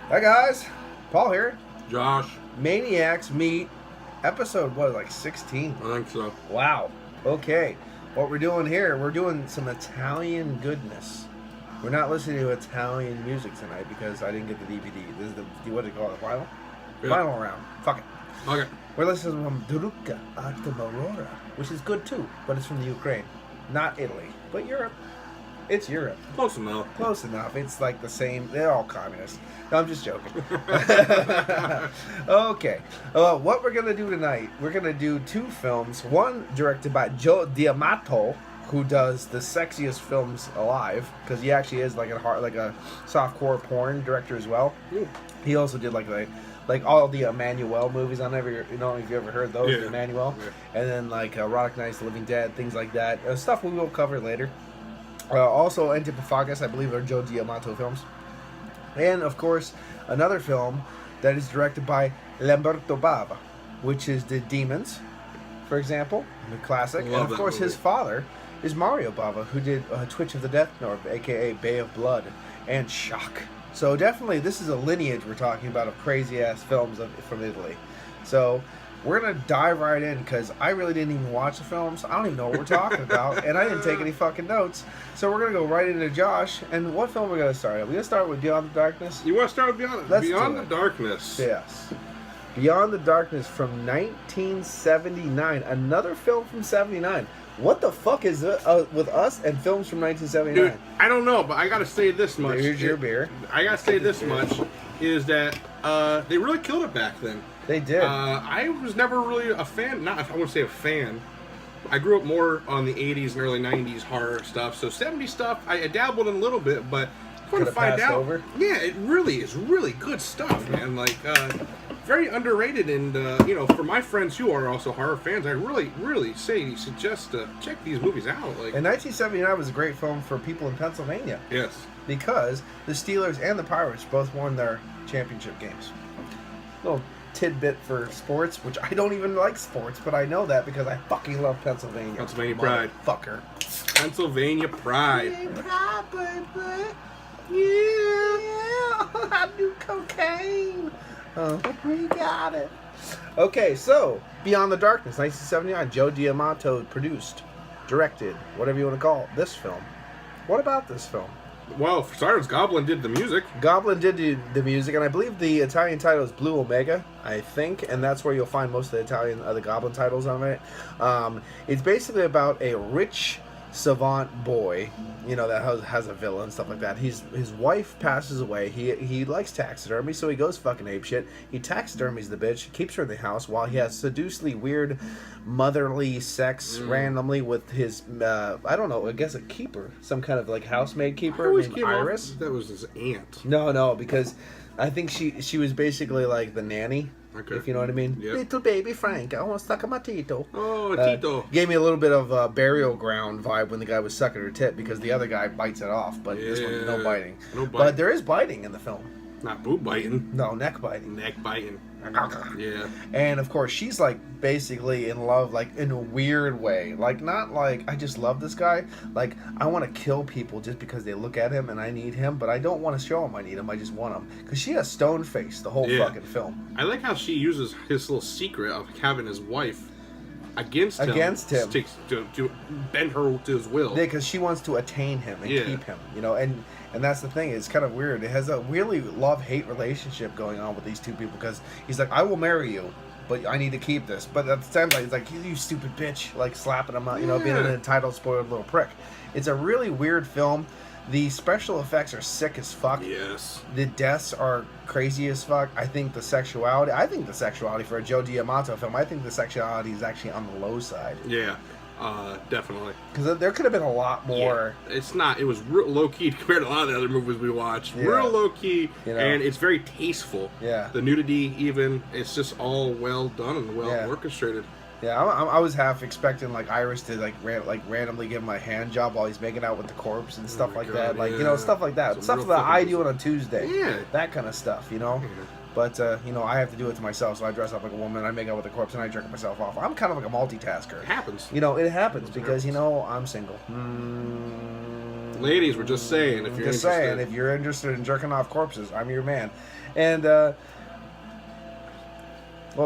Hi guys, Paul here. Josh, Maniacs Meat, episode what, like 16? I think so. Wow. Okay, what we're doing here, we're doing some Italian goodness. We're not listening to Italian music tonight because I didn't get the DVD. This is the what do you call it? Vinyl? Yeah. Vinyl round. Fuck it. Okay. We're listening from Druga Artemorora, which is good too, but it's from the Ukraine, not Italy, but Europe. It's Europe. Close enough. Close enough. It's like the same. They're all communists. No, I'm just joking. Okay. What we're going to do tonight, we're going to do two films. One directed by Joe D'Amato, who does the sexiest films alive, because he actually is like a softcore porn director as well. Ooh. He also did like all the Emmanuel movies. I never, if you ever heard those, Yeah. Emmanuel. Yeah. And then like Erotic Nights, Living Dead, things like that. Stuff we will cover later. Also, Antipafagus, I believe, are Joe D'Amato films. And, of course, another film that is directed by Lamberto Bava, which is The Demons, for example, the classic. Love And, of that course, movie. his father is Mario Bava, who did Twitch of the Death North, a.k.a. Bay of Blood, and Shock. So, definitely, this is a lineage we're talking about of crazy-ass films from Italy. So, we're going to dive right in because I really didn't even watch the films. I don't even know what we're talking about, and I didn't take any fucking notes. So we're going to go right into Josh. And what film are we going to start? Are we going to start with Beyond the Darkness? You want to start with Beyond? Let's Beyond do the it. Darkness. Yes. Beyond the Darkness from 1979. Another film from 79. What the fuck is with us and films from 1979? Dude, I don't know, but I got to say this much. Here's your beer. I got to say this much, is that they really killed it back then. They did. I was never really a fan. Not, I wouldn't say a fan. I grew up more on the 80s and early 90s horror stuff. So 70s stuff, I dabbled in a little bit, but I want to find out. Over? Yeah, it really is really good stuff, man. Like, very underrated. And, for my friends who are also horror fans, I really suggest to check these movies out. Like, And 1979 was a great film for people in Pennsylvania yes. because the Steelers and the Pirates both won their championship games. Little tidbit for sports, which I don't even like sports, but I know that because I fucking love Pennsylvania. Pennsylvania pride. Fucker. Pennsylvania pride. Pride, baby. Yeah. I do cocaine. We got it. Okay, so Beyond the Darkness, 1979. Joe D'Amato produced, directed, whatever you want to call it, this film. What about this film? Well, for starters, Goblin did the music. Goblin did the music, and I believe the Italian title is Blue Omega, I think, and that's where you'll find most of the Goblin titles on it. It's basically about a rich savant boy, that has a villa and stuff like that. His wife passes away. He likes taxidermy, so he goes fucking apeshit. He taxidermies the bitch, keeps her in the house while he has seducely weird motherly sex randomly with his I don't know, I guess a keeper, some kind of like housemaid keeper named Iris. That was his aunt. No, because I think she was basically like the nanny. Okay. If you know what I mean. Yep. Little baby Frank, I want to suck on my tito. Oh, Tito. Gave me a little bit of Burial Ground vibe when the guy was sucking her tit because the other guy bites it off, but this one, no biting. No biting. But there is biting in the film. Not boob biting. No, neck biting. Neck biting. Yeah. And of course, she's like basically in love, like in a weird way. Like, not like I just love this guy. Like, I want to kill people just because they look at him and I need him, but I don't want to show him I need him. I just want him. Because she has stone face the whole fucking film. I like how she uses his little secret of having his wife against him. To bend her to his will. Yeah, because she wants to attain him and keep him, and that's the thing. It's kind of weird. It has a really love-hate relationship going on with these two people because he's like, I will marry you, but I need to keep this. But at the same time, he's like, you stupid bitch, like slapping him out, being an entitled, spoiled little prick. It's a really weird film. The special effects are sick as fuck. Yes. The deaths are crazy as fuck. I think the sexuality for a Joe D'Amato film, I think the sexuality is actually on the low side. Yeah. Definitely. Because there could have been a lot more. Yeah. It's not. It was real low key compared to a lot of the other movies we watched. Yeah. Real low key, You know. and it's very tasteful. Yeah. The nudity, even, it's just all well done and well orchestrated. Yeah, I was half expecting like Iris to randomly give him a hand job while he's making out with the corpse and stuff like that. Like, stuff like that. Some Stuff real that I fucking do on a Tuesday. Yeah. That kind of stuff, Yeah. But, I have to do it to myself, so I dress up like a woman, I make out with a corpse, and I jerk myself off. I'm kind of like a multitasker. It happens. It happens because, I'm single. Ladies, we're just saying if you're Just interested. saying, if you're interested in jerking off corpses, I'm your man. And, well,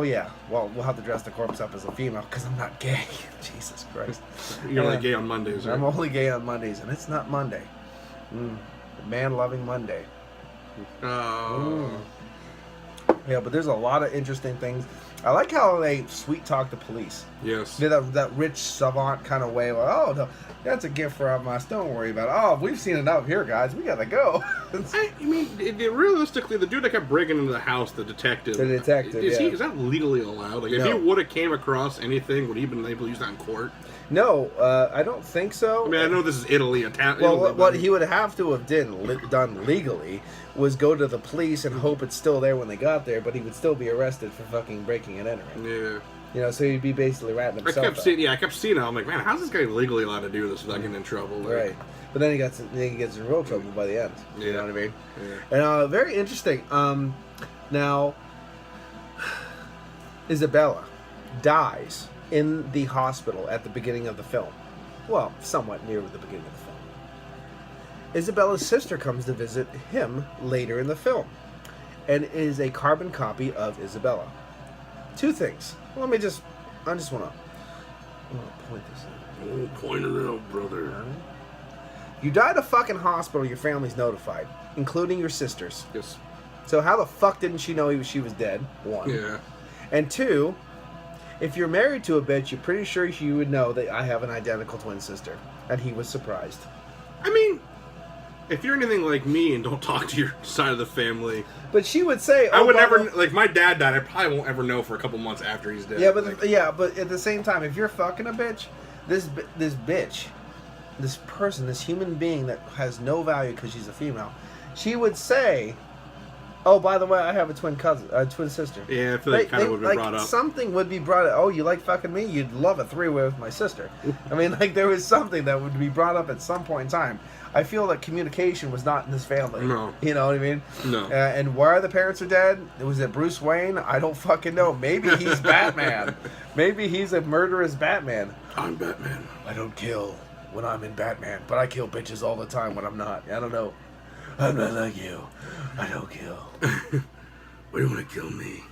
yeah. Well, we'll have to dress the corpse up as a female because I'm not gay. Jesus Christ. You're only gay on Mondays, right? I'm only gay on Mondays, and it's not Monday. Man-loving Monday. Oh. Yeah, but there's a lot of interesting things. I like how they sweet talk the police. Yes. That rich savant kind of way. Like, oh, no, that's a gift for us. Don't worry about it. Oh, we've seen enough here, guys. We gotta go. I mean, realistically, the dude that kept breaking into the house, the detective. The detective, is that legally allowed? Like, if No. he would have came across anything, would he have been able to use that in court? No, I don't think so. I mean, I know this is Italy. Well, what he would have to have done legally was go to the police and hope it's still there when they got there, but he would still be arrested for fucking breaking and entering. Yeah. You know, so he'd be basically ratting himself. I kept seeing it. I'm like, man, how's this guy legally allowed to do this without getting in trouble? Like, Right. But then he gets in real trouble by the end. You Yeah. know what I mean? Yeah. And very interesting. Now, Isabella dies in the hospital at the beginning of the film. Well, somewhat near the beginning of the film. Isabella's sister comes to visit him later in the film and is a carbon copy of Isabella. Two things. I just want to point this out. Oh, point it out, brother. You died at a fucking hospital, your family's notified, including your sisters. Yes. So how the fuck didn't she know she was dead? One. Yeah. And two, if you're married to a bitch, you're pretty sure you would know that I have an identical twin sister. And he was surprised. I mean, if you're anything like me and don't talk to your side of the family, But she would say, I would never, like, my dad died, I probably won't ever know for a couple months after he's dead. Yeah, but like, but at the same time, if you're fucking a bitch, this bitch, this person, this human being that has no value because she's a female, she would say, "Oh, by the way, I have a twin sister." yeah, I feel like kind of would be brought up. Something would be brought up. Oh, you like fucking me? You'd love a three-way with my sister. I mean, like, there was something that would be brought up at some point in time. I feel that communication was not in this family. No. You know what I mean? No. And why the parents are dead? Was it Bruce Wayne? I don't fucking know. Maybe he's Batman. Maybe he's a murderous Batman. I'm Batman. I don't kill when I'm in Batman, but I kill bitches all the time when I'm not. I don't know. I'm not like you. I don't kill. Why do you want to kill me?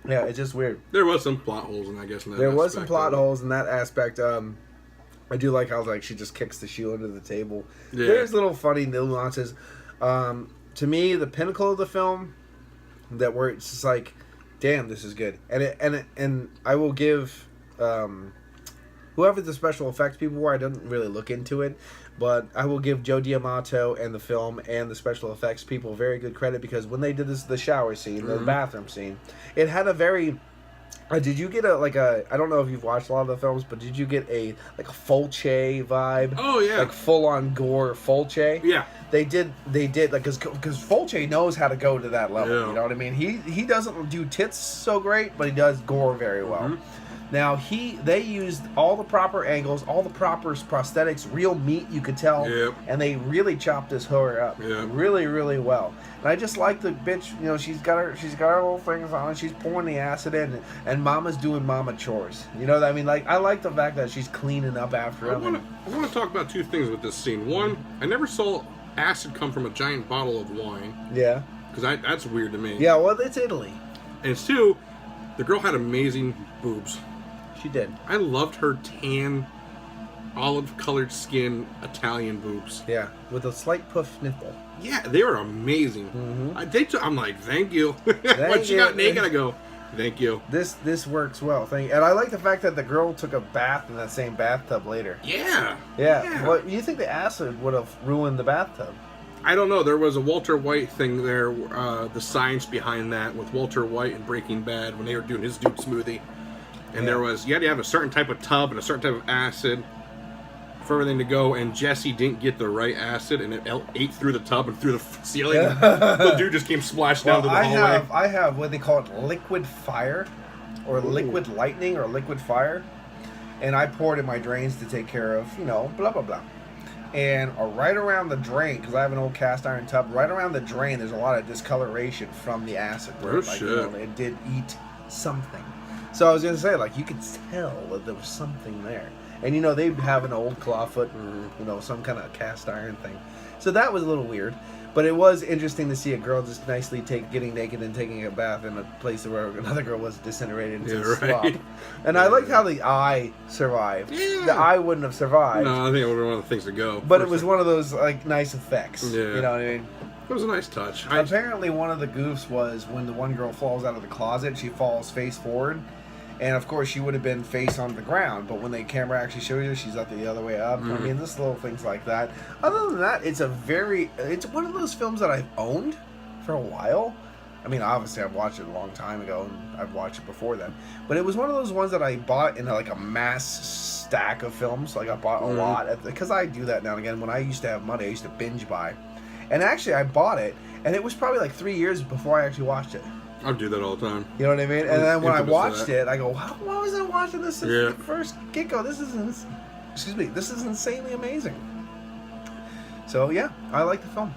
Yeah, it's just weird. There was some plot holes in, I guess. In that There was some aspect plot of it. holes in that aspect. I do like how like she just kicks the shoe under the table. Yeah. There's little funny nuances. To me, the pinnacle of the film, that where it's just like, damn, this is good. And I will give whoever the special effects people were. I didn't really look into it, but I will give Joe D'Amato and the film and the special effects people very good credit because when they did the shower scene, the bathroom scene, it had a very. Did you get I don't know if you've watched a lot of the films, but did you get a Fulci vibe? Oh yeah, Like full on gore Fulci. yeah. They did like because Fulci knows how to go to that level. Yeah. You know what I mean? He doesn't do tits so great, but he does gore very well. Now they used all the proper angles, all the proper prosthetics, real meat you could tell, Yep. and they really chopped this whore up really, really well. And I just like the bitch. You know, she's got her little things on, and she's pouring the acid in, and Mama's doing Mama chores. You know what I mean? Like I like the fact that she's cleaning up after I him. want to talk about two things with this scene. One, I never saw acid come from a giant bottle of wine. Yeah. Because that's weird to me. Yeah. Well, it's Italy. And two, the girl had amazing boobs. She did. I loved her tan, olive-colored skin Italian boobs. Yeah, with a slight puff nipple. Yeah, they were amazing. I'm like, thank you. When she you. got naked, I go, thank you. This works well. And I like the fact that the girl took a bath in that same bathtub later. Yeah. Yeah. Well, you think the acid would have ruined the bathtub? I don't know. There was a Walter White thing there, the science behind that with Walter White and Breaking Bad when they were doing his Dude Smoothie. And there was, you had to have a certain type of tub and a certain type of acid for everything to go, and Jesse didn't get the right acid, and it ate through the tub and through the ceiling. The dude just came splashed down to the hallway. I have what they call it liquid fire, or liquid lightning, or liquid fire, and I pour it in my drains to take care of, blah, blah, blah. And right around the drain, because I have an old cast iron tub, right around the drain, there's a lot of discoloration from the acid. Where it did eat something. So I was going to say, you could tell that there was something there. And they have an old clawfoot or some kind of cast iron thing. So that was a little weird. But it was interesting to see a girl just nicely getting naked and taking a bath in a place where another girl was disintegrated into a slop. And I liked how the eye survived. Yeah. The eye wouldn't have survived. No, I think it would be one of the things to go. But it was one of those nice effects. Yeah. You know what I mean? It was a nice touch. Apparently, one of the goofs was when the one girl falls out of the closet, she falls face forward. And of course, she would have been face on the ground, but when the camera actually shows you, she's up the other way up. I mean, just little things like that. Other than that, it's one of those films that I've owned for a while. I mean, obviously, I've watched it a long time ago, and I've watched it before then. But it was one of those ones that I bought in a mass stack of films. Like I bought a lot because I do that now and again. When I used to have money, I used to binge buy. And actually, I bought it, and it was probably 3 years before I actually watched it. I do that all the time. You know what I mean? And then when I watched it, I go, why was I watching this since the first get-go? This is insanely amazing. So, yeah, I like the film.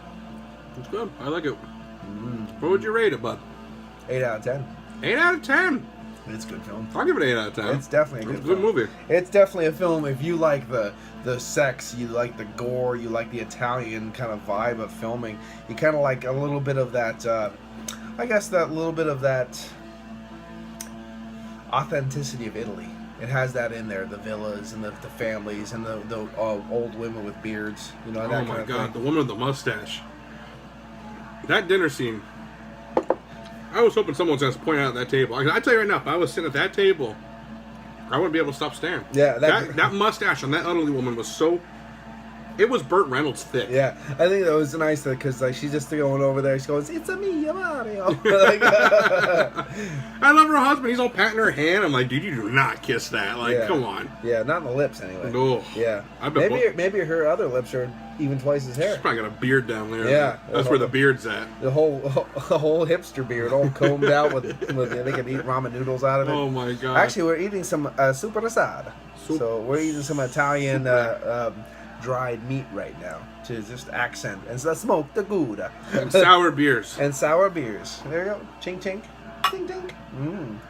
It's good. I like it. What would you rate it, bud? 8 out of 10. 8 out of 10? It's a good film. I'll give it 8 out of 10. It's definitely a good movie. It's definitely a film. If you like the sex, you like the gore, you like the Italian kind of vibe of filming, you kind of like a little bit of that... I guess that little bit of that authenticity of Italy. It has that in there, the villas and the families and the old women with beards. That oh kind my of god, thing. the woman with the mustache. That dinner scene. I was hoping someone was going to point out at that table. I tell you right now, if I was sitting at that table, I wouldn't be able to stop staring. Yeah, that mustache on that elderly woman was so... It was Burt Reynolds thick. Yeah, I think that was nice because she's just going over there. She goes, "It's a me, Mario." I love her husband. He's all patting her hand. I'm like, dude, you do not kiss that. Come on. Yeah, not in the lips anyway. No. Yeah. I bet maybe her other lips are even twice his hair. She's probably got a beard down there. Yeah, that's where the beard's at. The whole hipster beard, all combed out with they can eat ramen noodles out of it. Oh my god. Actually, we're eating some super asada. So we're eating some Italian dried meat right now to just accent and smoke the Gouda. And sour beers. And sour beers. There you go. Chink chink. Ding ding.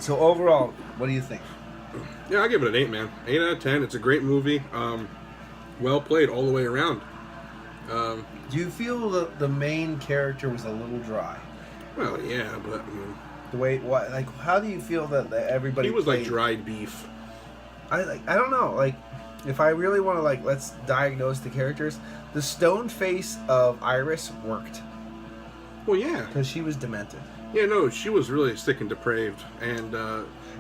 So overall, what do you think? Yeah, I give it an 8, man. 8 out of 10. It's a great movie. Well played all the way around. Do you feel the main character was a little dry? Well, yeah, but the way how do you feel that everybody? He was played? like dried beef. I don't know. If I really want to let's diagnose the characters. The stone face of Iris worked. Well, yeah, because she was demented. Yeah, no, she was really sick and depraved. And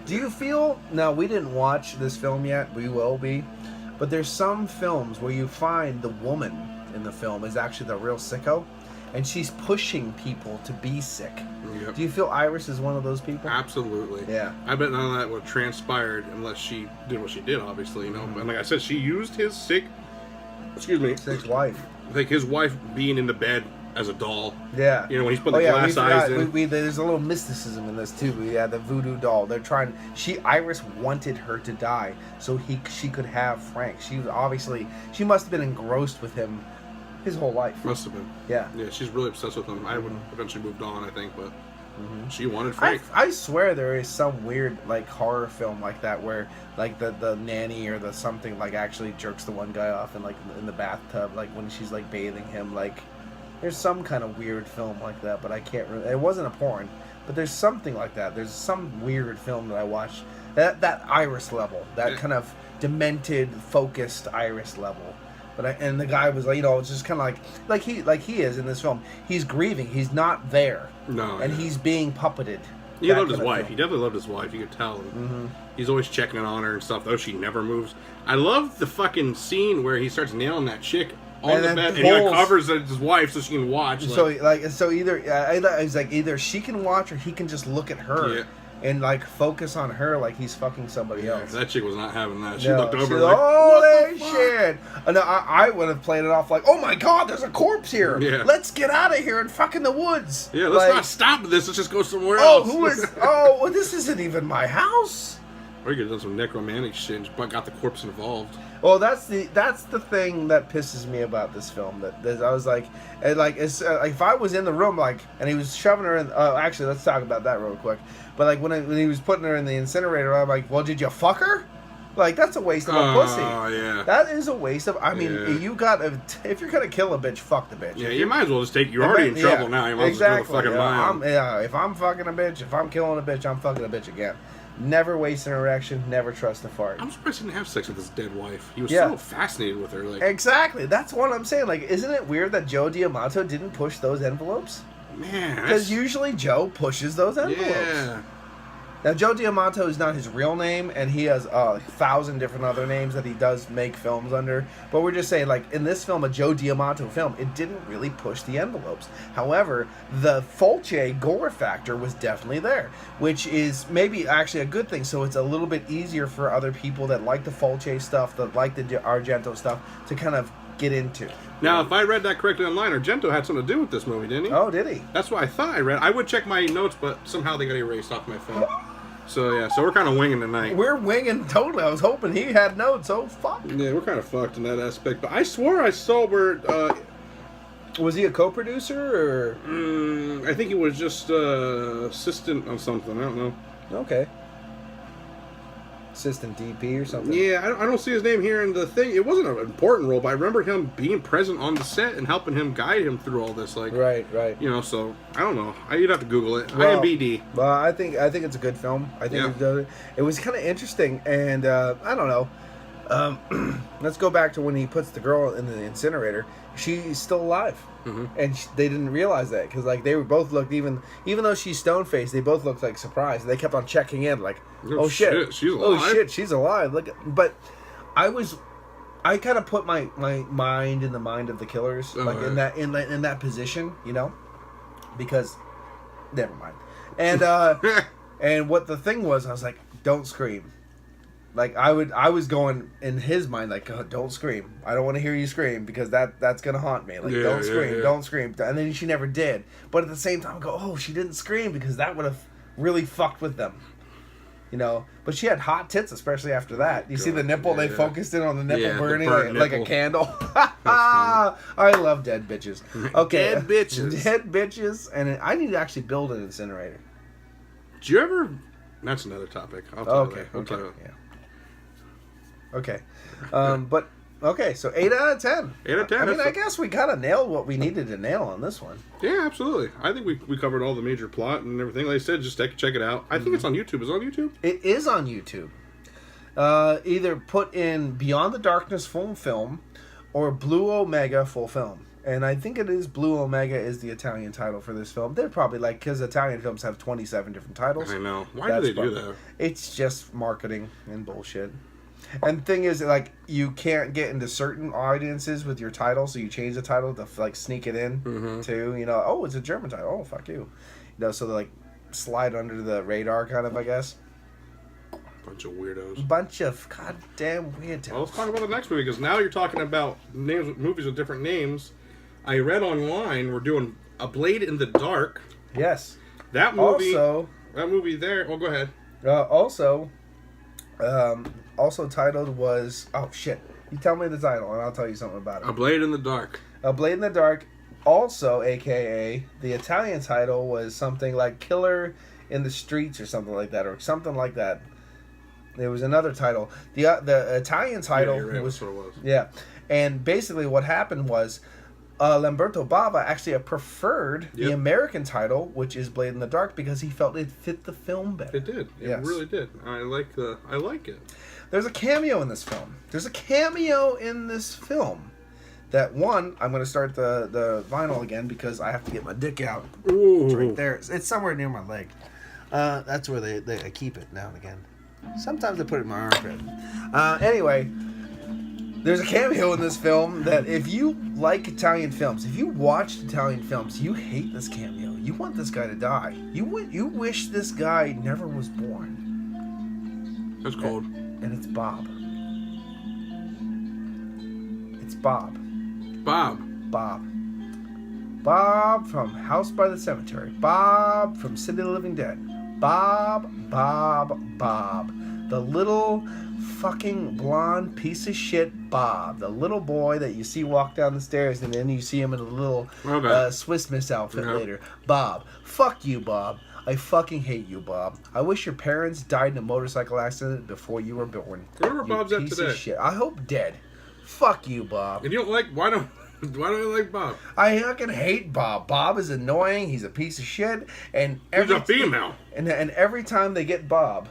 do you feel? Now we didn't watch this film yet. We will be, but there's some films where you find the woman in the film is actually the real sicko, and she's pushing people to be sick. Yep. Do you feel Iris is one of those people? Absolutely. Yeah. I bet none of that would have transpired unless she did what she did, obviously, But like I said, she used his sick wife. Like his wife being in the bed as a doll. Yeah. When he's putting the glass eyes in. There's a little mysticism in this too. Yeah, the voodoo doll. They're trying. Iris wanted her to die so she could have Frank. She must have been engrossed with him his whole life. Must have been. Yeah. Yeah, she's really obsessed with him. I would eventually moved on, I think, but she wanted Frank. I swear there is some weird horror film like that where the nanny or the something actually jerks the one guy off in the bathtub when she's bathing him. There's some kind of weird film like that, but I can't remember. It wasn't a porn, but there's something like that. There's some weird film that I watched that Iris level, that kind of demented, focused Iris level. And the guy was it's just kind of like he is in this film. He's grieving. He's not there. No. And he's being puppeted. He loved his wife. He definitely loved his wife. You could tell. He's always checking on her and stuff, though she never moves. I love the fucking scene where he starts nailing that chick on the bed, and he covers his wife so she can watch. So either she can watch or he can just look at her. Yeah. And focus on her he's fucking somebody else. That chick was not having that. She looked over holy shit! And I would have played it off oh my god, there's a corpse here. Yeah. Let's get out of here and fuck in the woods. Yeah, let's not stop this. Let's just go somewhere else. This isn't even my house. Or you could have done some necromantic shit and got the corpse involved. Well, that's the thing that pisses me about this film. That I was like, and like, it's like if I was in the room, like, and he was shoving her in. Actually, let's talk about that real quick. But like when he was putting her in the incinerator, I'm like, well, did you fuck her? Like, that's a waste of a pussy. Oh, yeah. That is a waste of. I mean, if you're gonna kill a bitch, fuck the bitch. Yeah, you might as well just take. You're already in trouble now. You might as well go the fucking mile. If I'm fucking a bitch, if I'm killing a bitch, I'm fucking a bitch again. Never waste an erection. Never trust a fart. I'm surprised he didn't have sex with his dead wife. He was so fascinated with her. Like, exactly. That's what I'm saying. Like, isn't it weird that Joe D'Amato didn't push those envelopes? Man, because usually Joe pushes those envelopes. Yeah. Now, Joe D'Amato is not his real name, and he has 1,000 different other names that he does make films under. But we're just saying, like, in this film, a Joe D'Amato film, it didn't really push the envelopes. However, the Fulci gore factor was definitely there, which is maybe actually a good thing. So it's a little bit easier for other people that like the Fulci stuff, that like the Argento stuff, to kind of get into. Now, if I read that correctly online, Argento had something to do with this movie, didn't he? Oh, did he? That's what I thought I read. I would check my notes, but somehow they got erased off my phone. So, yeah, so we're kind of winging tonight. We're winging totally. I was hoping he had notes. Oh, fuck. Yeah, we're kind of fucked in that aspect. But I swore I saw where... was he a co-producer, or...? I think he was just assistant on something. I don't know. Okay. Assistant DP or something? Yeah, I don't see his name here in the thing. It wasn't an important role, but I remember him being present on the set and helping him guide him through all this. Like, right. You know, so I don't know. You'd have to Google it. Well, IMBD. Well, I think it's a good film. I think it was kind of interesting, and I don't know. Let's go back to when he puts the girl in the incinerator. She's still alive. Mm-hmm. And they didn't realize that because like they were both looked even though she's stone faced, they both looked like surprised. They kept on checking in like, oh shit, she's alive. Oh shit, she's alive. Look, but I kind of put my mind in the mind of the killers, like in that position, you know, because never mind. And and what the thing was, I was like, don't scream. Like I was going in his mind like, oh, don't scream. I don't want to hear you scream because that's gonna haunt me. Like don't scream, don't scream. And then she never did. But at the same time, I go, oh, she didn't scream because that would have really fucked with them. You know. But she had hot tits, especially after that. You see the nipple? They focused in on the nipple burning like a candle. I love dead bitches. Okay, dead bitches. Dead bitches, and I need to actually build an incinerator. Do you ever? That's another topic. I'll tell you that. Okay. Yeah. Okay, but okay, so 8 out of 10. 8 out of 10. I mean, I guess we kind of nailed what we needed to nail on this one. Yeah, absolutely. I think we covered all the major plot and everything. Like I said, just check it out. I think it's on YouTube. Is it on YouTube? It is on YouTube. Either put in Beyond the Darkness full film or Blue Omega full film. And I think it is Blue Omega is the Italian title for this film. They're probably like, because Italian films have 27 different titles. I know. Why do they do that? It's just marketing and bullshit. And the thing is, like, you can't get into certain audiences with your title, so you change the title to, like, sneak it in, too. You know, oh, it's a German title. Oh, fuck you. You know, so they, like, slide under the radar, kind of, I guess. Bunch of weirdos. Bunch of goddamn weirdos. Well, let's talk about the next movie, because now you're talking about movies with different names. I read online we're doing A Blade in the Dark. Yes. That movie... That movie there... Well, go ahead. Also titled was... Oh, shit. You tell me the title, and I'll tell you something about it. A Blade in the Dark. A Blade in the Dark, also, a.k.a. the Italian title was something like Killer in the Streets or something like that, or something like that. There was another title. The Italian title was... That's what it was. Yeah. And basically what happened was... Lamberto Bava actually preferred the American title, which is Blade in the Dark, because he felt it fit the film better. It did. It really did. I like it. There's a cameo in this film. That one, I'm going to start the vinyl again because I have to get my dick out. Ooh. It's right there. It's somewhere near my leg. That's where I keep it now and again. Sometimes I put it in my armpit. Anyway... There's a cameo in this film that if you like Italian films, if you watched Italian films, you hate this cameo. You want this guy to die. You wish this guy never was born. That's cold. And it's Bob. It's Bob. Bob from House by the Cemetery. Bob from City of the Living Dead. Bob. The little fucking blonde piece of shit Bob. The little boy that you see walk down the stairs and then you see him in a little Swiss Miss outfit later. Bob. Fuck you, Bob. I fucking hate you, Bob. I wish your parents died in a motorcycle accident before you were born. Where Bob's at piece today? Of shit. I hope dead. Fuck you, Bob. And you don't like... Why don't you like Bob? I fucking hate Bob. Bob is annoying. He's a piece of shit. And He's a female. And every time they get Bob,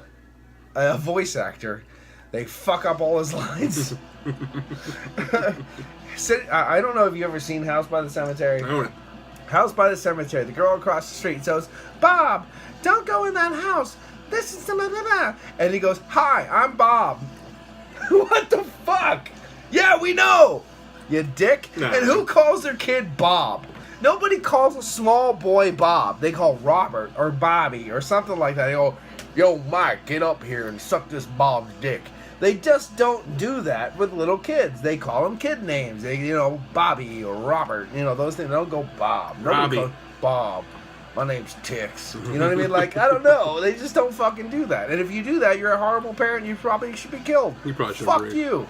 a voice actor, they fuck up all his lines. I don't know if you've ever seen House by the Cemetery. I own it. House by the Cemetery. The girl across the street says, Bob, don't go in that house. This is blah, blah, blah. And he goes, hi, I'm Bob. What the fuck? Yeah, we know. You dick. No. And who calls their kid Bob? Nobody calls a small boy Bob. They call Robert or Bobby or something like that. They go, yo, Mike, get up here and suck this Bob's dick. They just don't do that with little kids. They call them kid names. They, Bobby or Robert. Those things. They don't go Bob. Nobody calls Bob. My name's Tix. You know what I mean? Like, I don't know. They just don't fucking do that. And if you do that, you're a horrible parent. You probably should be killed. You probably should. Fuck you.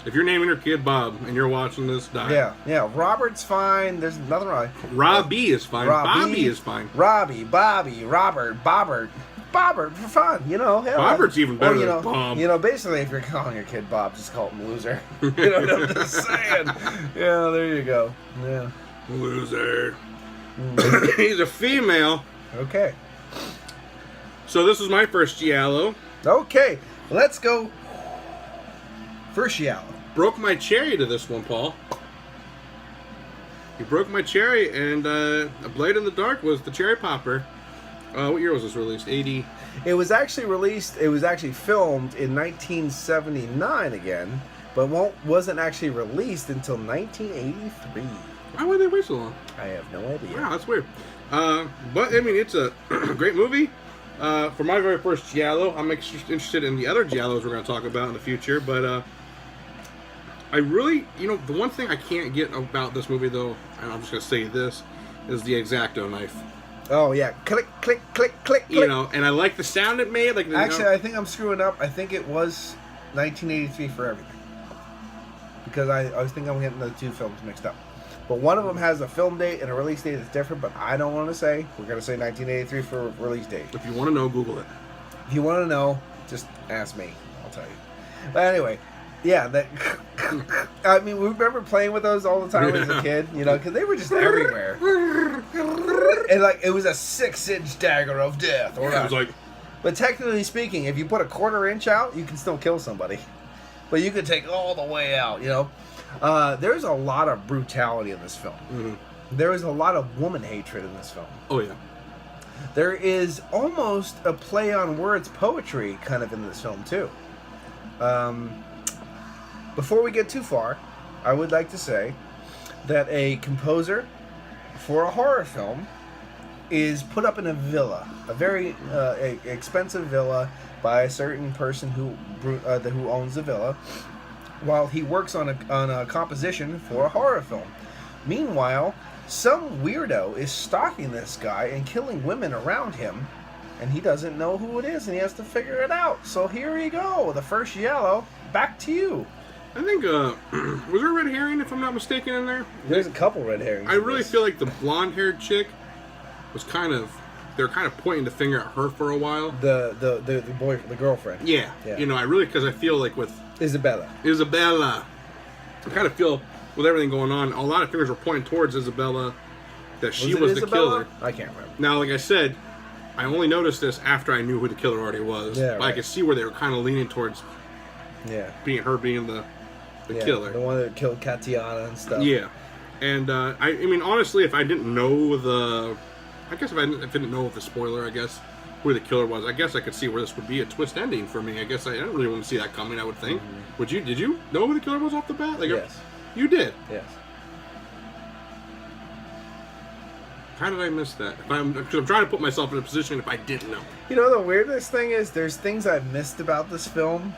If you're naming your kid Bob and you're watching this, die. Yeah. Robert's fine. There's nothing wrong. Robbie is fine. Bobby is fine. Robbie, Bobby, Robert, Bobbert. Bobbert for fun, Bobbert's even better than Bob. Basically, if you're calling your kid Bob, just call him Loser. You know what I'm just saying? Yeah, there you go. Yeah. Loser. He's a female. Okay. So this is my first Giallo. Okay, let's go. First Giallo. Broke my cherry to this one, Paul. You broke my cherry, and A Blade in the Dark was the cherry popper. What year was this released? 80? It was actually filmed in 1979 again, but wasn't actually released until 1983. Why would they wait so long? I have no idea. Wow, that's weird. But, I mean, it's a great movie. For my very first Giallo, I'm interested in the other Giallos we're going to talk about in the future, but I really, the one thing I can't get about this movie, though, and I'm just going to say this, is the X-Acto knife. Oh, yeah. Click, click, click, click, click. And I like the sound it made. Actually, I think I'm screwing up. I think it was 1983 for everything. Because I think I'm getting the two films mixed up. But one of them has a film date and a release date that's different, but I don't want to say. We're going to say 1983 for release date. If you want to know, Google it. If you want to know, just ask me. I'll tell you. But anyway, yeah, that. I mean, we remember playing with those all the time as a kid, because they were just everywhere. And it was a 6-inch dagger of death. It was like. But technically speaking, if you put a 1/4 inch out, you can still kill somebody. But you can take all the way out, There's a lot of brutality in this film. Mm-hmm. There is a lot of woman hatred in this film. Oh, yeah. There is almost a play on words poetry kind of in this film, too. Before we get too far, I would like to say that a composer for a horror film is put up in a villa, a very expensive villa by a certain person who owns the villa, while he works on a composition for a horror film. Meanwhile, some weirdo is stalking this guy and killing women around him, and he doesn't know who it is, and he has to figure it out. So here you go, the first Giallo. Back to you. I think, was there a red herring, if I'm not mistaken, in there? There's a couple red herrings. I really feel like the blonde-haired chick was they're kind of pointing the finger at her for a while. The girlfriend. Yeah. Because I feel like with Isabella, I kind of feel with everything going on, a lot of fingers were pointing towards Isabella, that she was the killer. I can't remember. Now, like I said, I only noticed this after I knew who the killer already was. Yeah, but I could see where they were kind of leaning towards being the killer. The one that killed Katiana and stuff. Yeah. And, I mean, honestly, if I didn't know if I didn't know the spoiler, who the killer was, I guess I could see where this would be a twist ending for me. I guess I didn't really want to see that coming, I would think. Mm-hmm. Did you know who the killer was off the bat? Yes. You did? Yes. How did I miss that? Because I'm trying to put myself in a position if I didn't know. The weirdest thing is there's things I've missed about this film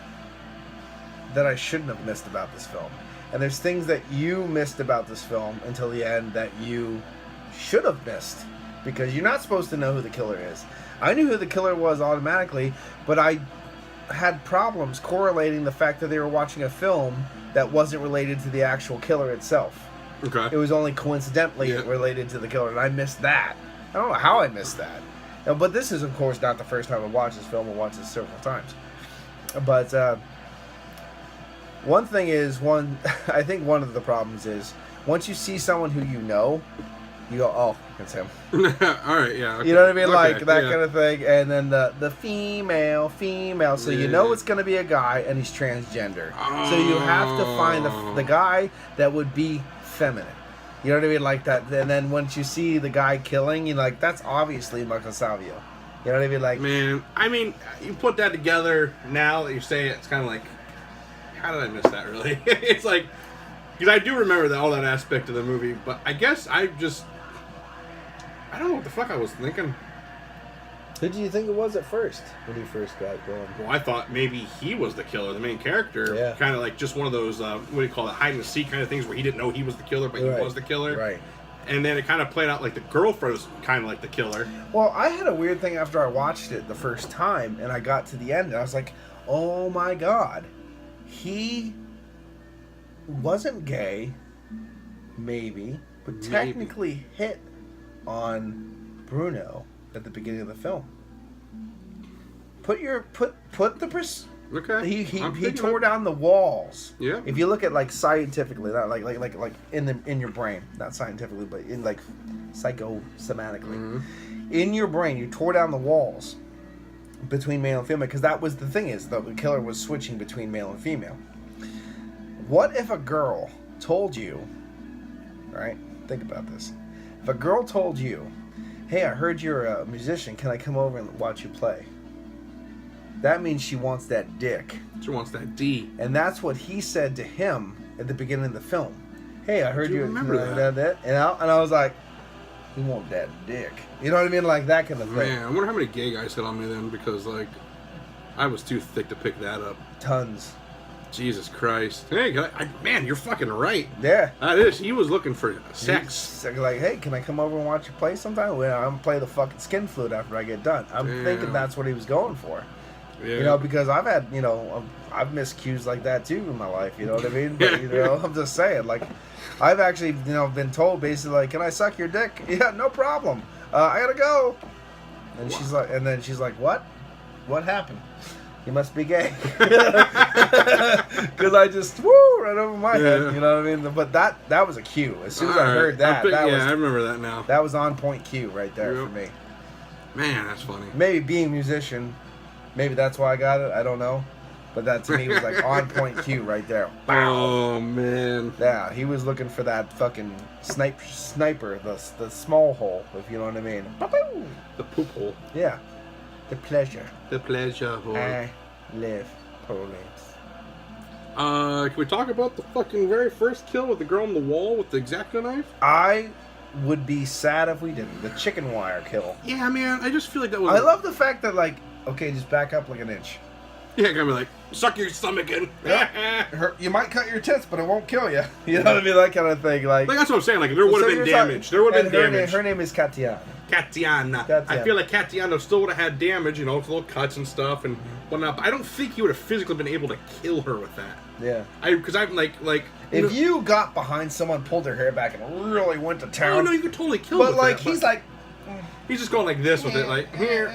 that I shouldn't have missed about this film. And there's things that you missed about this film until the end that you should have missed. Because you're not supposed to know who the killer is. I knew who the killer was automatically, but I had problems correlating the fact that they were watching a film that wasn't related to the actual killer itself. Okay. It was only coincidentally related to the killer, and I missed that. I don't know how I missed that. But this is, of course, not the first time I watched this film. I watched it several times. But one thing is, I think one of the problems is, once you see someone who you know, you go, oh, it's him. All right, yeah. Okay. You know what I mean? Okay, Like that kind of thing. And then the female. So you know it's going to be a guy, and he's transgender. So you have to find the guy that would be feminine. You know what I mean? Like that. And then once you see the guy killing, you're like, that's obviously Michael Savio. You know what I mean? Like, man, I mean, you put that together now that you say it, it's kind of like, how did I miss that, really? It's like, because I do remember all that aspect of the movie, but I guess I don't know what the fuck I was thinking. who do you think it was at first, when he first got going? Well, I thought maybe he was the killer, the main character. Yeah. Kind of like just one of those, what do you call it, hide and seek kind of things where he didn't know he was the killer, but he was the killer. Right. And then it kind of played out like the girlfriend was kind of like the killer. Well, I had a weird thing after I watched it the first time, and I got to the end, and I was like, oh my god. He wasn't gay, maybe, but technically hit on Bruno at the beginning of the film. Put the Okay. he tore down the walls. Yeah. If you look at like scientifically, not like in your brain, not scientifically, but in like psychosomatically, in your brain, you tore down the walls between male and female, because that was the thing, is the killer was switching between male and female. What if a girl told you, right? Think about this. If a girl told you, hey, I heard you're a musician, can I come over and watch you play? That means she wants that dick. She wants that D. And that's what he said to him at the beginning of the film. Hey, I heard you remember that. And I was like, he want that dick. You know what I mean? Like that kind of thing. Man, I wonder how many gay guys hit on me then, because like I was too thick to pick that up. Tons. Jesus Christ. Hey, man, you're fucking right. Yeah. He was looking for sex. He's like, hey, can I come over and watch you play sometime? Well, I'm gonna play the fucking skin flute after I get done. I'm thinking that's what he was going for. Yeah. You know, because I've had, I've missed cues like that too in my life. You know what I mean? But, I'm just saying, like, I've actually, been told basically, like, can I suck your dick? Yeah, no problem. I gotta go. And she's like, what? What happened? You must be gay. Because I just, right over my head. You know what I mean? But that was a cue. As soon as I heard that, I remember that now. That was on point cue right there for me. Man, that's funny. Maybe being a musician, maybe that's why I got it. I don't know. But that to me was like on point cue right there. Bow. Oh, man. Yeah, he was looking for that fucking sniper, the small hole, if you know what I mean. The poop hole. Yeah. The pleasure. The pleasure hole. I live Poland. Can we talk about the fucking very first kill with the girl on the wall with the X-Acto knife? I would be sad if we didn't. The chicken wire kill. Yeah, man. I just feel like that was... I love the fact that, like, okay, just back up like an inch. Yeah, gonna be like, suck your stomach in. Yeah. You might cut your tits, but it won't kill you. You know what I mean? That kind of thing. Like that's what I'm saying. Like, there would have been damage. There would have been damage. Her name is Katiana. Katiana. I feel like Katiana still would have had damage, with little cuts and stuff and whatnot. But I don't think he would have physically been able to kill her with that. Yeah. Because I'm like if you got behind someone, pulled her hair back, and really went to town. Oh no, you could totally kill. But like he's just going like this with it, like here.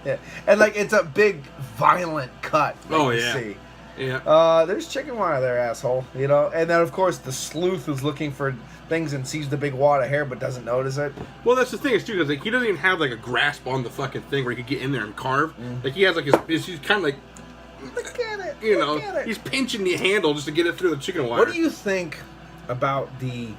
Yeah, and like it's a big, violent cut. Oh yeah. See. Yeah. There's chicken wire there, asshole. And then of course the sleuth is looking for things and sees the big wad of hair but doesn't notice it. Well, that's the thing is too, because like he doesn't even have like a grasp on the fucking thing where he could get in there and carve. Like he has like he's kind of like. Look at it. He's pinching the handle just to get it through the chicken wire. What do you think about the?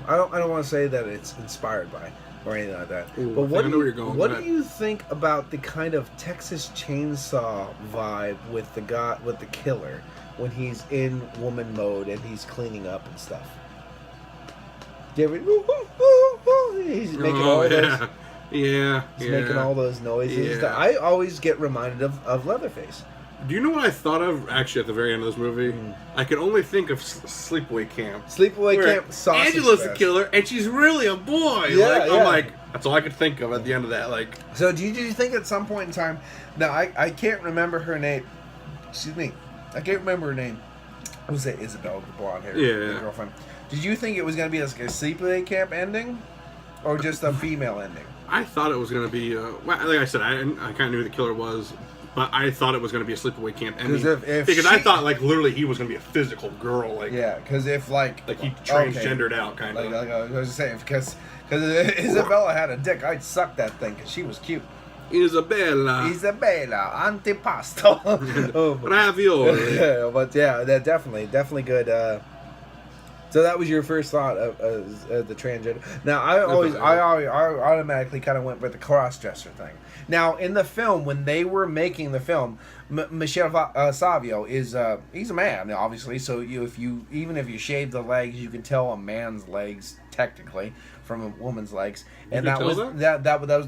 I don't want to say that it's inspired by or anything like that. Ooh, but what I know where you're going. What do you think about the kind of Texas Chainsaw vibe with the killer when he's in woman mode and he's cleaning up and stuff? He's making all those. Yeah, he's making all those noises. Yeah. I always get reminded of Leatherface. Do you know what I thought of actually at the very end of this movie? I could only think of Sleepaway Camp. Sleepaway Camp, Sausage Angela's Fest. the killer, and she's really a boy. Yeah, yeah. I'm like, that's all I could think of at the end of that. Like, So did you think at some point in time? Now I can't remember her name. Excuse me, I can't remember her name. I would say Isabel, the blonde hair, Yeah. girlfriend. Did you think it was going to be like a Sleepaway Camp ending, or just a female ending? I thought it was going to be, well, like I said, I kind of knew who the killer was, but I thought it was going to be a Sleepaway Camp ending. Because I thought, like, literally he was going to be a physical girl. Like, Yeah, because if like he transgendered out, kind of. Like I was saying, because Isabella had a dick, I'd suck that thing because she was cute. Isabella. Isabella antipasto. Ravioli. Yeah, but yeah, that definitely good. So that was your first thought of the transgender. Now I automatically kind of went with the cross-dresser thing. Now in the film, when they were making the film, Michelle Savio is he's a man, obviously. So even if you shave the legs, you can tell a man's legs technically from a woman's legs, and that was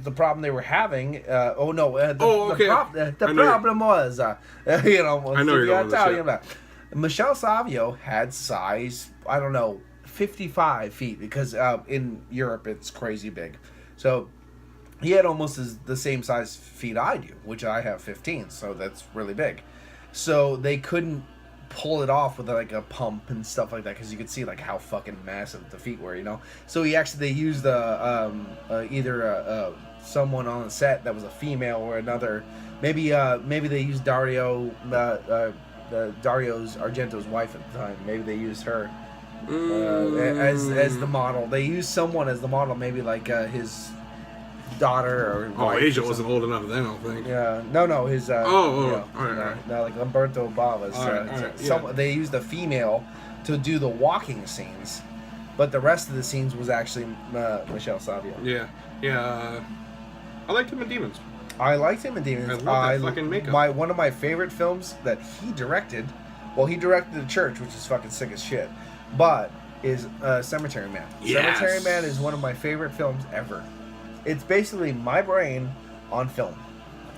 the problem they were having. The problem was you know, I know you're going tell you about. Michelle Savio had size, I don't know, 55 feet, because in Europe it's crazy big. So he had almost the same size feet I do, which I have 15, so that's really big. So they couldn't pull it off with like a pump and stuff like that, because you could see like how fucking massive the feet were, you know. So they used either someone on the set that was a female, or another, maybe they used Dario's Argento's wife at the time. Maybe they used her as the model. They used someone as the model, maybe like his daughter or wife. Asia wasn't old enough then, I don't think. Yeah, no, his. All right. No, like Umberto Bava's. They used a female to do the walking scenes, but the rest of the scenes was actually Michelle Savio. Yeah. I liked him in Demons. I liked him in Demons. I love that fucking makeup. One of my favorite films that he directed, well, he directed The Church, which is fucking sick as shit, but is Cemetery Man. Yes. Cemetery Man is one of my favorite films ever. It's basically my brain on film.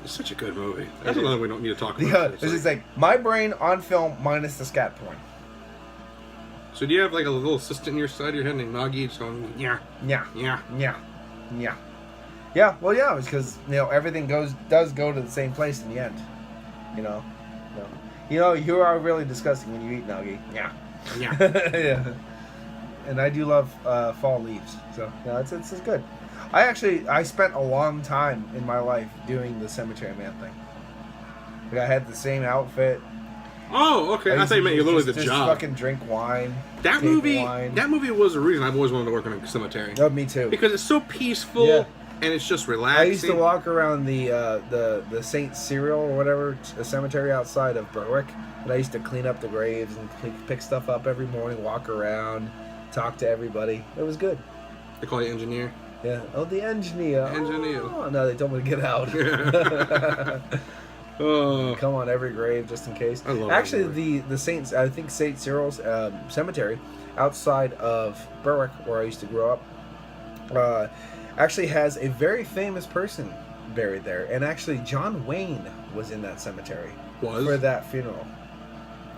It's such a good movie. That's another we don't need to talk about. It's just like my brain on film minus the scat porn. So do you have like a little assistant in your side of your head named Nagi just going, yeah. Yeah, well, yeah, it's because, you know, everything does go to the same place in the end. You know, you are really disgusting when you eat nagi. Yeah. Yeah. And I do love fall leaves, so yeah, it's good. I spent a long time in my life doing the Cemetery Man thing. Like, I had the same outfit. Oh, okay. I thought you meant you literally the just job. Fucking drink wine. That movie was the reason I've always wanted to work in a cemetery. Oh, me too. Because it's so peaceful. Yeah. And it's just relaxing. I used to walk around the St. Cyril or whatever, a cemetery outside of Berwick, and I used to clean up the graves and pick stuff up every morning, walk around, talk to everybody. It was good. They call you engineer? Yeah. Oh, the engineer. Engineer. Oh, no, they told me to get out. Come on every grave just in case. I love Actually, the Saints, I think St. Cyril's cemetery outside of Berwick, where I used to grow up, actually has a very famous person buried there, and actually John Wayne was in that cemetery for that funeral.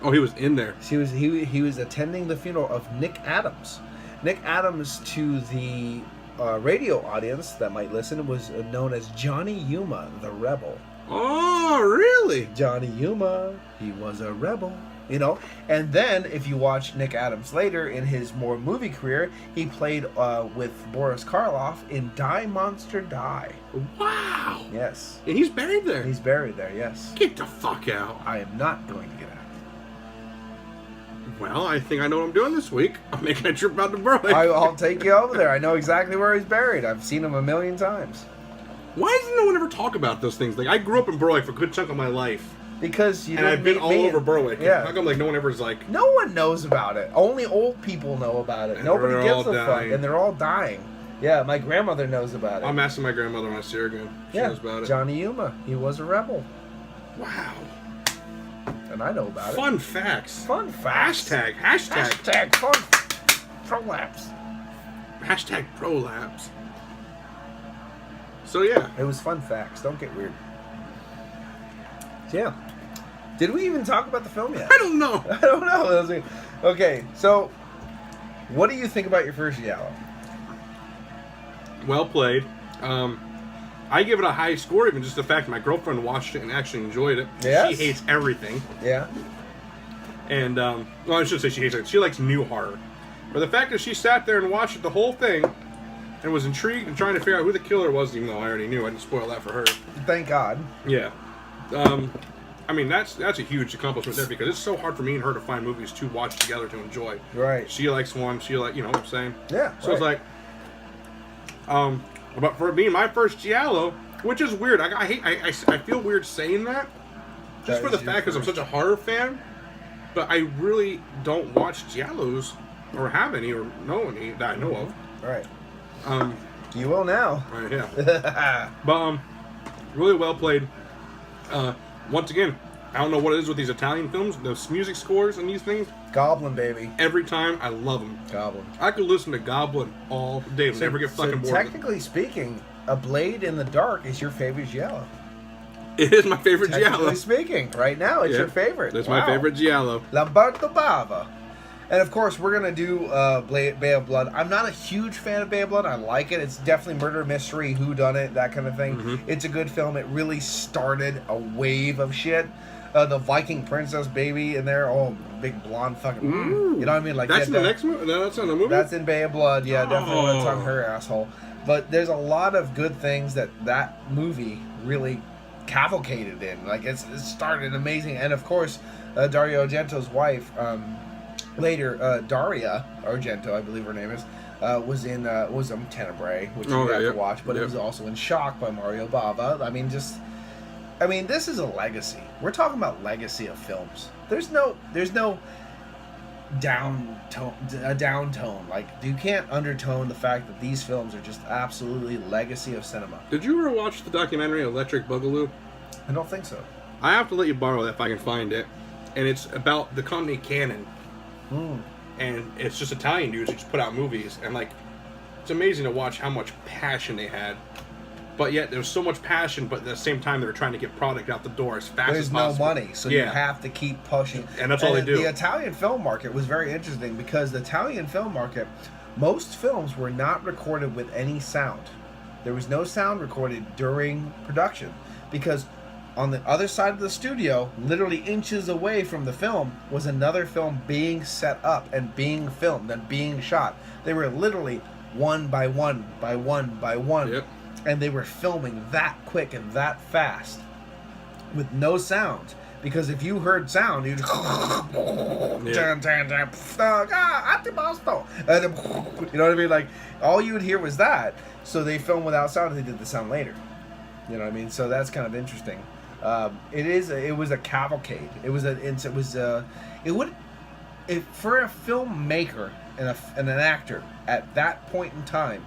Oh, he was in there. He was attending the funeral of Nick Adams. Nick Adams, to the radio audience that might listen, was known as Johnny Yuma, the Rebel. Oh, really? Johnny Yuma, he was a rebel. You know, and then if you watch Nick Adams later in his more movie career, he played with Boris Karloff in Die Monster Die. Wow. Yes. And he's buried there. He's buried there, yes. Get the fuck out. I am not going to get out. Well, I think I know what I'm doing this week. I'm making a trip out to Berwick. I'll take you over there. I know exactly where he's buried. I've seen him a million times. Why doesn't no one ever talk about those things? Like, I grew up in Berwick for a good chunk of my life. Because you and I've been all over Berwick. Yeah. How come like no one ever's like? No one knows about it. Only old people know about it. Nobody gives a fuck, and they're all dying. Yeah, my grandmother knows about it. I'm asking my grandmother when I see her again. She knows about it. Johnny Yuma, he was a rebel. Wow. And I know about Fun facts. Fun facts. Hashtag fun prolapse. Hashtag prolapse. So yeah. It was fun facts. Don't get weird. Yeah. Did we even talk about the film yet? I don't know. I don't know. Okay, so what do you think about your first Giallo? Well played. I give it a high score, even just the fact my girlfriend watched it and actually enjoyed it. Yes? She hates everything. Yeah. And, well, I shouldn't say she hates it. She likes new horror. But the fact that she sat there and watched the whole thing and was intrigued and trying to figure out who the killer was, even though I already knew, I didn't spoil that for her. Thank God. Yeah. I mean, that's a huge accomplishment there, because it's so hard for me and her to find movies to watch together to enjoy. Right. She likes one, she like, you know what I'm saying? Yeah. So it's like, but for being my first Giallo, which is weird, I feel weird saying that, just for the fact because I'm such a horror fan, but I really don't watch Giallos, or have any, or know any that I know of. Right. You will now. Right, yeah. But, really well played. Once again, I don't know what it is with these Italian films, those music scores and these things. Goblin, baby. Every time, I love them. Goblin. I could listen to Goblin all day and never get fucking bored. Technically speaking, A Blade in the Dark is your favorite Giallo. It is my favorite Giallo. Technically speaking, right now, it's your favorite. That's my favorite Giallo. Lamberto Bava. And of course, we're going to do Bay of Blood. I'm not a huge fan of Bay of Blood. I like it. It's definitely murder mystery, whodunit, that kind of thing. Mm-hmm. It's a good film. It really started a wave of shit. The Viking princess baby in there. Oh, big blonde fucking. You know what I mean? Like that's in the next movie? No, that's in the movie? That's in Bay of Blood. Yeah, definitely when it's on her asshole. But there's a lot of good things that movie really cavalcaded in. Like, it started amazing. And of course, Dario Argento's wife, later Daria Argento, I believe her name is, was in Tenebrae, which you have to watch, but it was also in Shock by Mario Bava. I mean, this is a legacy. We're talking about legacy of films. There's no downtone. Like, you can't undertone the fact that these films are just absolutely legacy of cinema. Did you ever watch the documentary Electric Boogaloo? I don't think so. I have to let you borrow that if I can find it. And it's about the company Canon. And it's just Italian dudes who just put out movies. And, like, it's amazing to watch how much passion they had. But yet, there was so much passion, but at the same time, they were trying to get product out the door as fast as possible. There's no money, so you have to keep pushing. And that's all they do. The Italian film market was very interesting because the Italian film market, most films were not recorded with any sound. There was no sound recorded during production because on the other side of the studio, literally inches away from the film, was another film being set up and being filmed and being shot. They were literally one by one by one by one. Yep. And they were filming that quick and that fast with no sound. Because if you heard sound, you'd you know what I mean? Like, all you would hear was that. So they filmed without sound and they did the sound later. You know what I mean? So that's kind of interesting. It was a cavalcade. For a filmmaker and an actor at that point in time,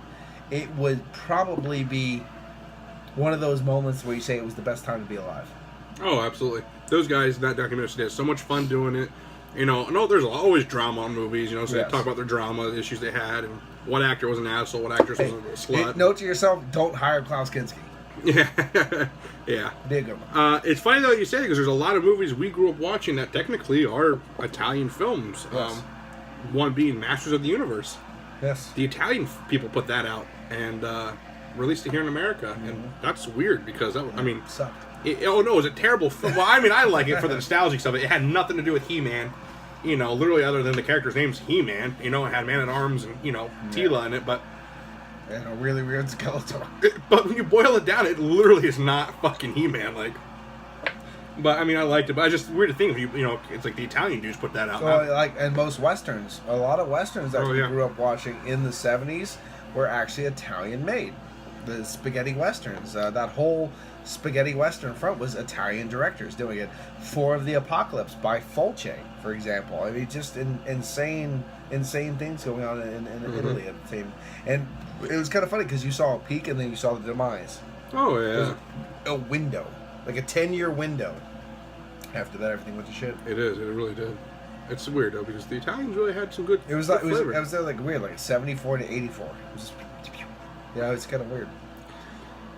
it would probably be one of those moments where you say it was the best time to be alive. Oh, absolutely. Those guys in that documentary, they had so much fun doing it. You know, no, there's always drama on movies, you know, so they talk about their drama, the issues they had, and what actor was an asshole, what actress was a slut. Note to yourself, don't hire Klaus Kinski. Yeah. Yeah. Be a good one. It's funny, though, you say that, because there's a lot of movies we grew up watching that technically are Italian films. Yes. One being Masters of the Universe. Yes. The Italian people put that out and released it here in America, and that's weird because sucked. Was it terrible? Well, I mean, I like it for the nostalgic stuff. It had nothing to do with He-Man, you know, literally other than the character's name's He-Man. You know, it had Man-at-Arms and Tila in it, but and a really weird Skeletor. But when you boil it down, it literally is not fucking He-Man, like. But I mean, I liked it. But it's just weird to think, it's like the Italian dudes put that out. So, and most westerns, a lot of westerns that we grew up watching in the 70s were actually Italian made. The spaghetti westerns, that whole spaghetti western front was Italian directors doing it. 4 of the Apocalypse by Fulci, for example. I mean, just insane things going on in Italy at the time. And it was kind of funny because you saw a peak and then you saw the demise. Oh, yeah. It was a window, like a 10-year window. After that, everything went to shit. It is. It really did. It's weird though because the Italians really had some good. It was like flavor. It was like weird, like 74 to 84. It was just, it's kind of weird.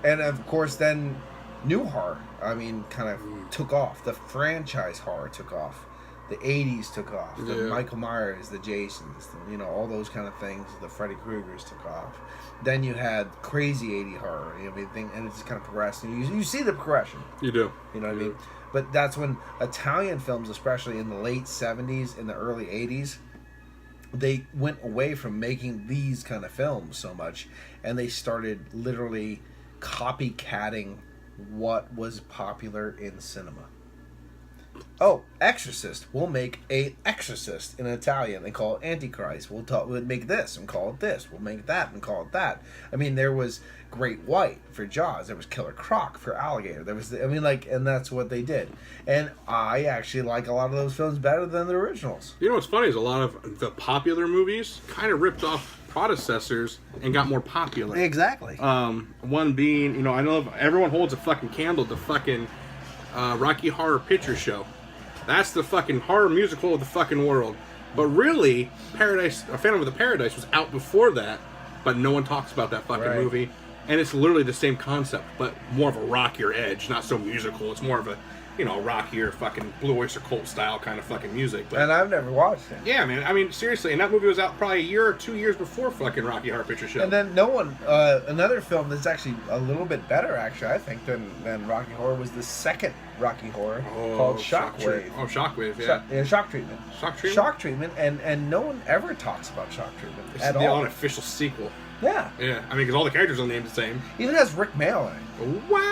And of course, then new horror, I mean, kind of took off. The franchise horror took off. The 80s took off. The Michael Myers, the Jasons, all those kind of things. The Freddy Kruegers took off. Then you had crazy 80 horror, and it just kind of progressed. And you see the progression. You do. You know what I mean? But that's when Italian films, especially in the late 70s and the early 80s, they went away from making these kind of films so much, and they started literally copycatting what was popular in cinema. Oh, Exorcist. We'll make a Exorcist in Italian and call it Antichrist. We'll make this and call it this. We'll make that and call it that. I mean, there was Great White for Jaws. There was Killer Croc for Alligator. There was, and that's what they did. And I actually like a lot of those films better than the originals. You know what's funny is a lot of the popular movies kind of ripped off predecessors and got more popular. Exactly. One being, I know everyone holds a fucking candle to fucking Rocky Horror Picture Show. That's the fucking horror musical of the fucking world. But really, Phantom of the Paradise was out before that, but no one talks about that fucking movie. And it's literally the same concept, but more of a rockier edge, not so musical. It's more of a, rockier fucking Blue Oyster Cult style kind of fucking music. But, and I've never watched it. Yeah, man. I mean, seriously, and that movie was out probably a year or 2 years before fucking Rocky Horror Picture Show. And then another film that's actually a little bit better, actually, I think, than Rocky Horror was the second Rocky Horror called Shockwave. Shockwave, yeah. Shock Treatment. Shock Treatment? Shock Treatment, and no one ever talks about Shock Treatment It's at the all. unofficial sequel. Yeah. Yeah, I mean, because all the characters are named the same. Even has Rick Mail in it. What?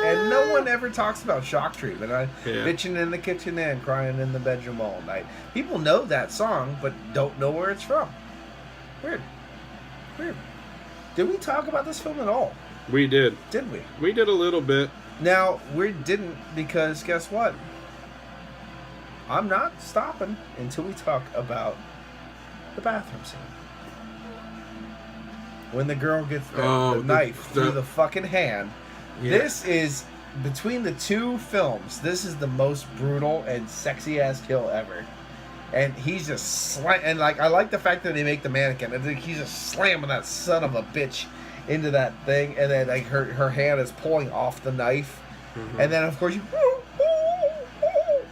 And no one ever talks about Shock Treatment. Bitching in the kitchen and crying in the bedroom all night. People know that song, but don't know where it's from. Weird. Did we talk about this film at all? We did. Did we? We did a little bit. Now, we didn't because guess what? I'm not stopping until we talk about the bathroom scene. When the girl gets the knife through the fucking hand. Yeah. This is, between the two films, this is the most brutal and sexy ass kill ever. And he's just and I like the fact that they make the mannequin. And he's just slamming that son of a bitch into that thing, and then her hand is pulling off the knife, and then of course you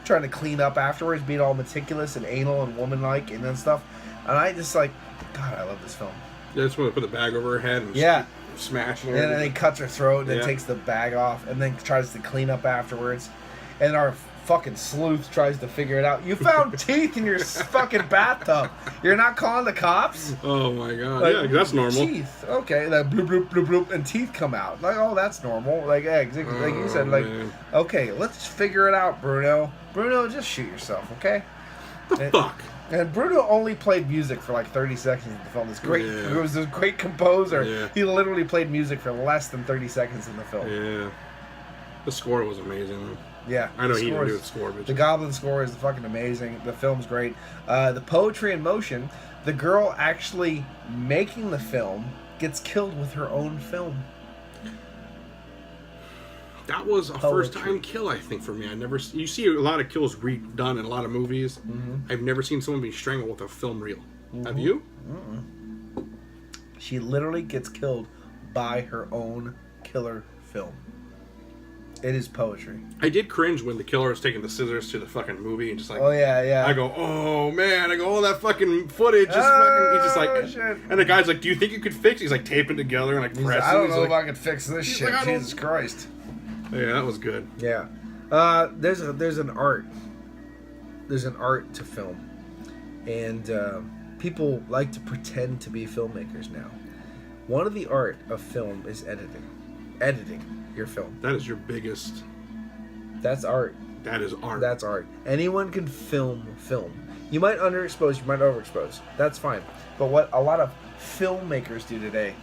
trying to clean up afterwards, being all meticulous and anal and woman-like and then stuff. And I just God, I love this film. Yeah, just want to put the bag over her head and smash her. And then he cuts her throat and then takes the bag off and then tries to clean up afterwards. And our fucking sleuth tries to figure it out. You found teeth in your fucking bathtub. You're not calling the cops? Oh my god. Yeah, that's normal. Teeth. Okay. That bloop, bloop, bloop, bloop, and teeth come out. That's normal. Like you said, man. Okay, let's figure it out, Bruno. Bruno, just shoot yourself, okay? The fuck? And Bruno only played music for 30 seconds in the film. It's great. Yeah. He was a great composer. Yeah. He literally played music for less than 30 seconds in the film. Yeah. The score was amazing. Yeah. I know he didn't do the score, but the Goblin score is fucking amazing. The film's great. The poetry in motion, the girl actually making the film gets killed with her own film. That was a first-time kill, I think, for me. You see a lot of kills redone in a lot of movies. Mm-hmm. I've never seen someone be strangled with a film reel. Mm-hmm. Have you? Mm-mm. She literally gets killed by her own killer film. It is poetry. I did cringe when the killer was taking the scissors to the fucking movie and just oh yeah. I go, oh man, that fucking footage. He's just like, shit. And the guy's like, do you think you could fix it? He's like taping together and pressing. I don't know if I could fix this shit. Jesus Christ. Yeah, that was good. Yeah. There's an art. There's an art to film. And people like to pretend to be filmmakers now. One of the art of film is editing. Editing your film. That is your biggest... That's art. That is art. That's art. Anyone can film. You might underexpose, you might overexpose. That's fine. But what a lot of filmmakers do today,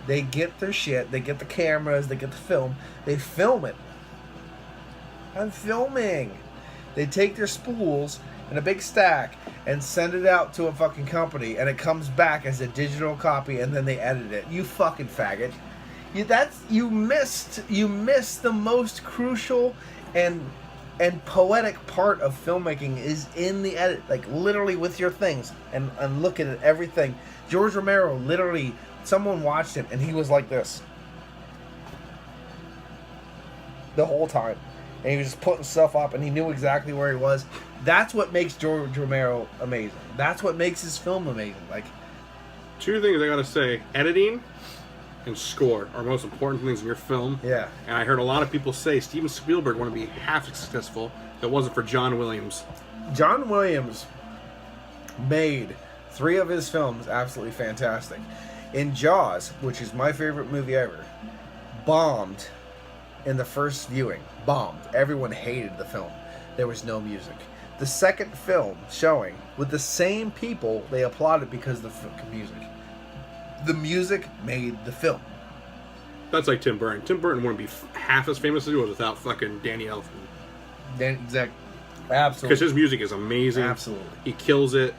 they get their shit, they get the cameras, they get the film, they film it. I'm filming. They take their spools in a big stack and send it out to a fucking company, and it comes back as a digital copy, and then they edit it. You fucking faggot. You missed the most crucial and poetic part of filmmaking is in the edit, literally with your things and looking at everything. George Romero literally, someone watched it and he was like this. the whole time. And he was just putting stuff up, and he knew exactly where he was. That's what makes George Romero amazing. That's what makes his film amazing. Like, two things I gotta say: editing and score are most important things in your film. yeah. And I heard a lot of people say Steven Spielberg wouldn't be half as successful if it wasn't for John Williams. John Williams made 3 of his films absolutely fantastic. In Jaws, which is my favorite movie ever, bombed in the first viewing. Bombed. Everyone hated the film. There was no music. The second film showing, with the same people, they applauded because of the music. The music made the film. That's like Tim Burton. Tim Burton wouldn't be half as famous as he was without fucking Danny Elfman. Exactly. Absolutely. Because his music is amazing. Absolutely. He kills it,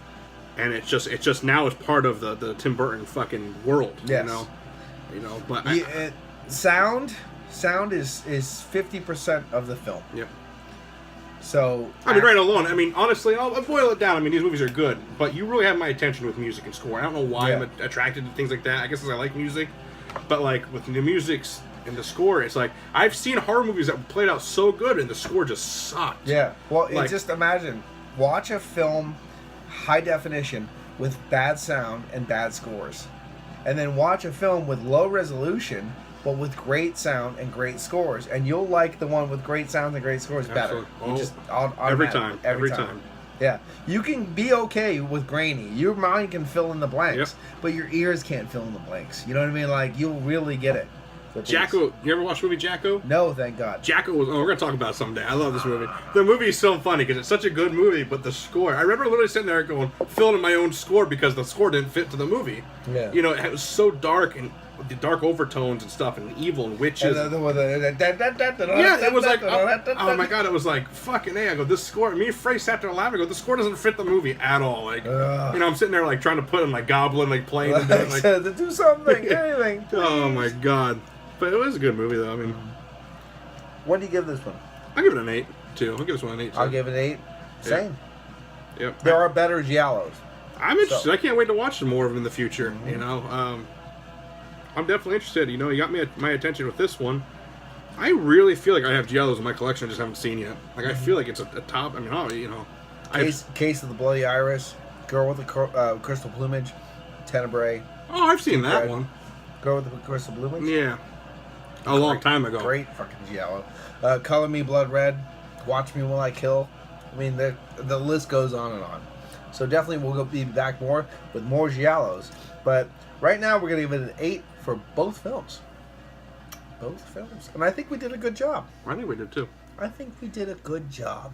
and it's just now it's part of the Tim Burton fucking world. Yes. You know. But sound is 50% of the film. Yep. So I mean, right alone. I mean, honestly, I'll boil it down. I mean, these movies are good, but you really have my attention with music and score. I don't know why I'm attracted to things like that. I guess because I like music, but like with the music's and the score, it's like I've seen horror movies that played out so good and the score just sucked. Yeah. Well, like, just imagine, watch a film high definition with bad sound and bad scores, and then watch a film with low resolution but with great sound and great scores, and you'll like the one with great sound and great scores better. Every time. Yeah, you can be okay with grainy. Your mind can fill in the blanks, but your ears can't fill in the blanks. You know what I mean? Like, you'll really get it. Jacko, you ever watch the movie Jacko? No, thank God. Jacko was. Oh, we're gonna talk about it someday. I love this movie. The movie is so funny because it's such a good movie, but the score. I remember literally sitting there going, filling in my own score because the score didn't fit to the movie. Yeah. You know, it was so dark and the dark overtones and stuff and evil and witches. Yeah, it was like, oh my God, it was like fucking A. I go, this score. Me and Frey sat there laughing. I go, this score doesn't fit the movie at all. Like, you know, I'm sitting there like trying to put in like Goblin, like playing and doing, like to do something, anything. Please. Oh my God. But it was a good movie, though. I mean, what do you give this one? I'll give it an 8, too. I'll give this one an 8, too. I'll give it an 8. Same. Yep. There are better Giallos. I'm interested. So. I can't wait to watch some more of them in the future. Mm-hmm. You know, I'm definitely interested. You know, you got my attention with this one. I really feel like I have Giallos in my collection. I just haven't seen yet. Like, I feel like it's a top. I mean, you know, Case of the Bloody Iris, Girl with the Crystal Plumage, Tenebrae. Oh, I've seen that one. Girl with the Crystal Plumage. Yeah. A long time ago. Great fucking Giallo. Color Me Blood Red. Watch Me While I Kill. I mean, the list goes on and on. So definitely we'll be back more with more Giallos. But right now we're going to give it an 8 for both films. Both films. And I think we did a good job. I think we did too. I think we did a good job.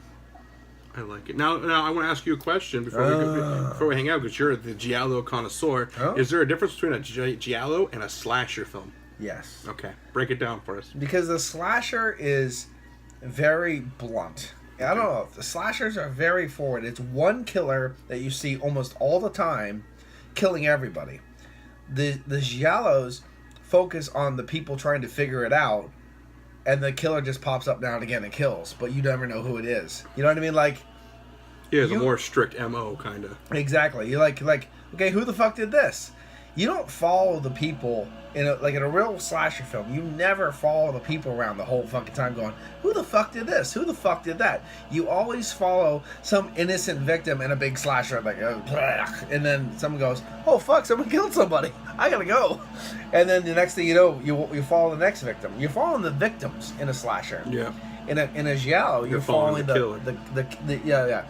I like it. Now I want to ask you a question before we hang out, because you're the Giallo connoisseur. Is there a difference between a Giallo and a slasher film? Yes. Okay. Break it down for us. Because the slasher is very blunt. I don't know. The slashers are very forward. It's one killer that you see almost all the time killing everybody. The Giallos focus on the people trying to figure it out, and the killer just pops up now and again and kills, but you never know who it is. You know what I mean? Like, yeah, it's a more strict MO, kind of. Exactly. You're like, okay, who the fuck did this? You don't follow the people in a real slasher film. You never follow the people around the whole fucking time going, who the fuck did this? Who the fuck did that? You always follow some innocent victim in a big slasher, like, and then someone goes, oh fuck, someone killed somebody. I gotta go. And then the next thing you know, you follow the next victim. You're following the victims in a slasher. Yeah. In a Giallo, you're following the killer.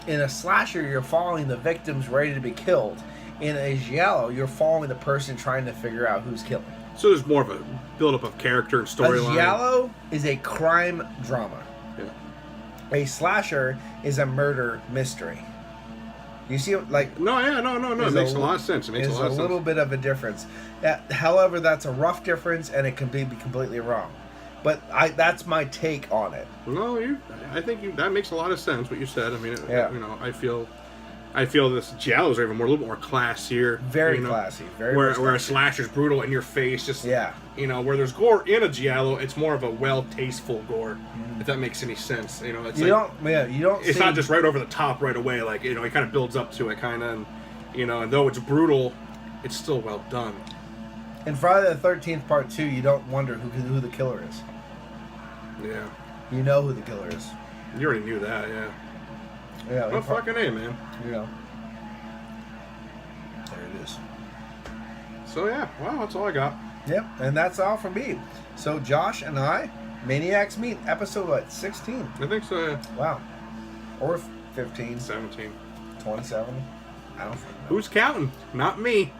In a slasher, you're following the victims ready to be killed. In a Giallo, you're following the person trying to figure out who's killing. So there's more of a build-up of character and storyline. A Giallo is a crime drama. Yeah. A slasher is a murder mystery. You see, like... No. It makes a lot of sense. There's a little bit of a difference. However, that's a rough difference, and it can be completely wrong. But that's my take on it. No, I think that makes a lot of sense, what you said. I mean, you know, I feel this Giallos are even a little bit more classier. Very classy. Where a slasher's brutal in your face. Just, you know, where there's gore in a Giallo, it's more of a tasteful gore. If that makes any sense. You know, it's it's not just right over the top right away. Like, you know, it kind of builds up to it, kind of, and, you know, and though it's brutal, it's still well done. In Friday the 13th Part 2, you don't wonder who the killer is. Yeah. You know who the killer is. You already knew that, yeah. Yeah. Oh, fucking A, man. You know. There it is. So, yeah. Well, that's all I got. Yep, and that's all for me. So, Josh and I, Maniacs Meat, episode, what, 16? I think so, yeah. Wow. Or 15. 17. 27. I don't know. Who's counting? Not me.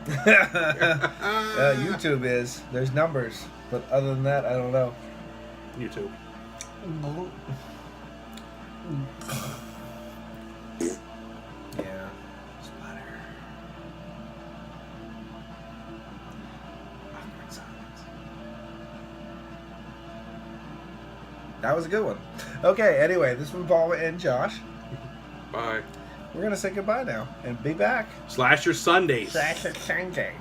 YouTube is. There's numbers. But other than that, I don't know. YouTube. Yeah. Splatter. Awkward silence. That was a good one. Okay, anyway, this was Paul and Josh. Bye. We're going to say goodbye now and be back. Slash your Sundays. Slash your Sundays.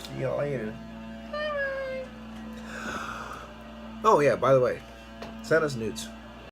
See you later. Oh, yeah, by the way, send us nudes.